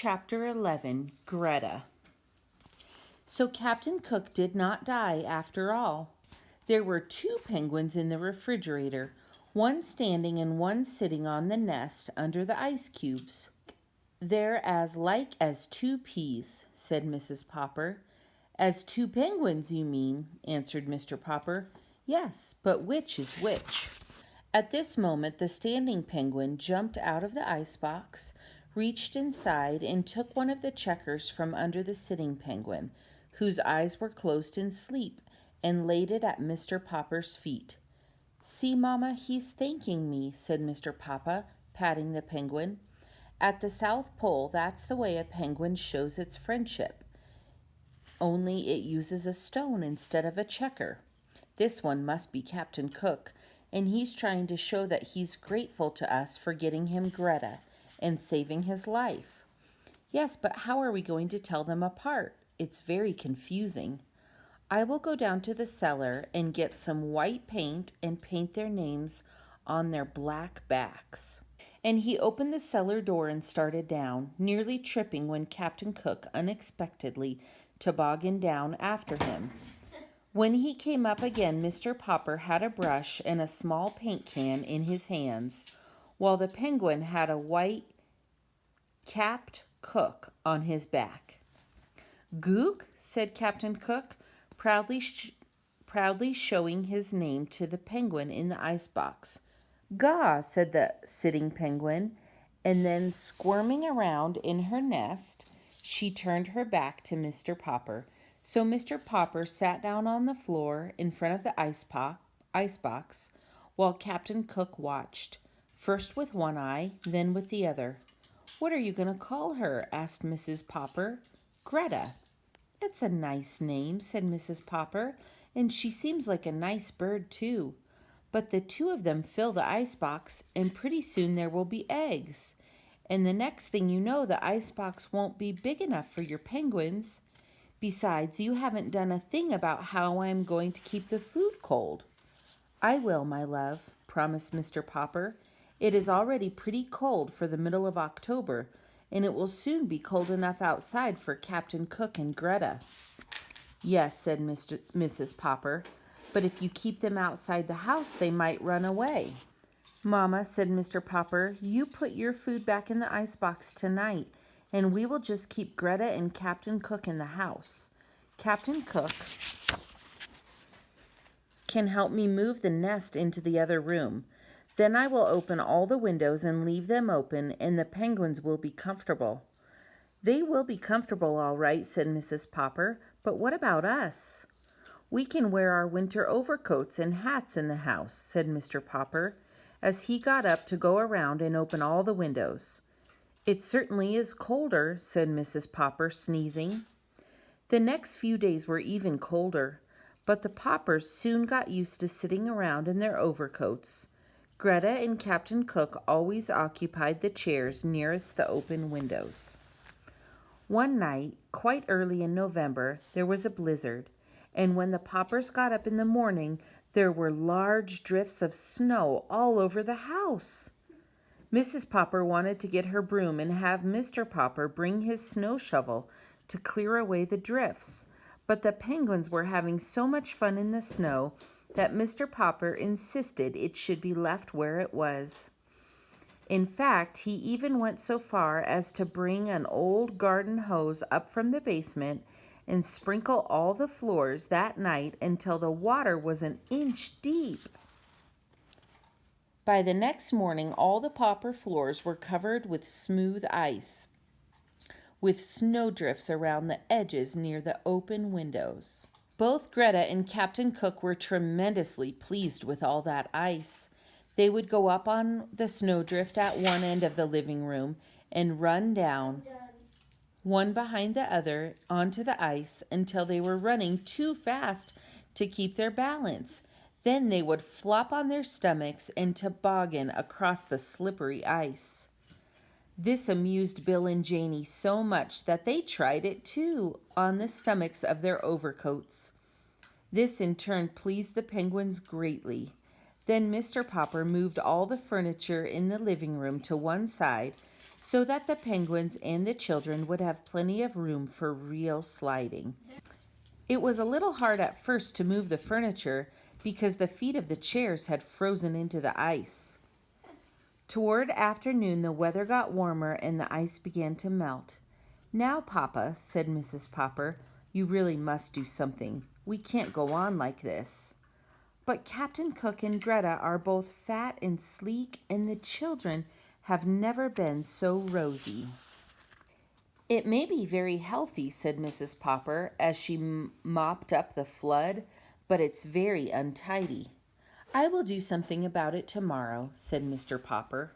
Chapter 11, Greta. So Captain Cook did not die after all. There were 2 penguins in the refrigerator, one standing and one sitting on the nest under the ice cubes. "They're as like as 2 peas," said Mrs. Popper. "As 2 penguins, you mean," answered Mr. Popper. "Yes, but which is which?" At this moment the standing penguin jumped out of the icebox, reached inside, and took one of the checkers from under the sitting penguin, whose eyes were closed in sleep, and laid it at Mr. Popper's feet. "See, Mamma, he's thanking me," said Mr. Papa, patting the penguin. "At the South Pole, that's the way a penguin shows its friendship, only it uses a stone instead of a checker. This one must be Captain Cook, and he's trying to show that he's grateful to us for getting him Greta and saving his life." "Yes, but how are we going to tell them apart? It's very confusing." "I will go down to the cellar and get some white paint and paint their names on their black backs." And he opened the cellar door and started down, nearly tripping when Captain Cook unexpectedly tobogganed down after him. When he came up again, Mr. Popper had a brush and a small paint can in his hands, while the penguin had a white capped Cook on his back. "Gook," said Captain Cook, proudly showing his name to the penguin in the icebox. "Gaw," said the sitting penguin, and then squirming around in her nest, she turned her back to Mr. Popper. So Mr. Popper sat down on the floor in front of the icebox, while Captain Cook watched, first with one eye, then with the other. "What are you going to call her?" asked Mrs. Popper. "Greta." "It's a nice name," said Mrs. Popper, "and she seems like a nice bird, too. But the 2 of them fill the icebox, and pretty soon there will be eggs. And the next thing you know, the icebox won't be big enough for your penguins. Besides, you haven't done a thing about how I'm going to keep the food cold." "I will, my love," promised Mr. Popper. "It is already pretty cold for the middle of October, and it will soon be cold enough outside for Captain Cook and Greta." "Yes," said Mrs. Popper, "but if you keep them outside the house, they might run away." "Mamma," said Mr. Popper, "you put your food back in the icebox tonight, and we will just keep Greta and Captain Cook in the house. Captain Cook can help me move the nest into the other room. Then I will open all the windows and leave them open, and the penguins will be comfortable." "They will be comfortable, all right," said Mrs. Popper, "but what about us?" "We can wear our winter overcoats and hats in the house," said Mr. Popper, as he got up to go around and open all the windows. "It certainly is colder," said Mrs. Popper, sneezing. The next few days were even colder, but the Poppers soon got used to sitting around in their overcoats. Greta and Captain Cook always occupied the chairs nearest the open windows. One night, quite early in November, there was a blizzard, and when the Poppers got up in the morning, there were large drifts of snow all over the house. Mrs. Popper wanted to get her broom and have Mr. Popper bring his snow shovel to clear away the drifts, but the penguins were having so much fun in the snow that Mr. Popper insisted it should be left where it was. In fact, he even went so far as to bring an old garden hose up from the basement and sprinkle all the floors that night until the water was an inch deep. By the next morning, all the Popper floors were covered with smooth ice, with snowdrifts around the edges near the open windows. Both Greta and Captain Cook were tremendously pleased with all that ice. They would go up on the snowdrift at one end of the living room and run down, one behind the other, onto the ice until they were running too fast to keep their balance. Then they would flop on their stomachs and toboggan across the slippery ice. This amused Bill and Janie so much that they tried it too on the stomachs of their overcoats. This in turn pleased the penguins greatly. Then Mr. Popper moved all the furniture in the living room to one side so that the penguins and the children would have plenty of room for real sliding. It was a little hard at first to move the furniture because the feet of the chairs had frozen into the ice. Toward afternoon, the weather got warmer and the ice began to melt. "Now, Papa," said Mrs. Popper, "you really must do something. We can't go on like this." "But Captain Cook and Greta are both fat and sleek, and the children have never been so rosy." "It may be very healthy," said Mrs. Popper as she mopped up the flood, "but it's very untidy." "I will do something about it tomorrow," said Mr. Popper.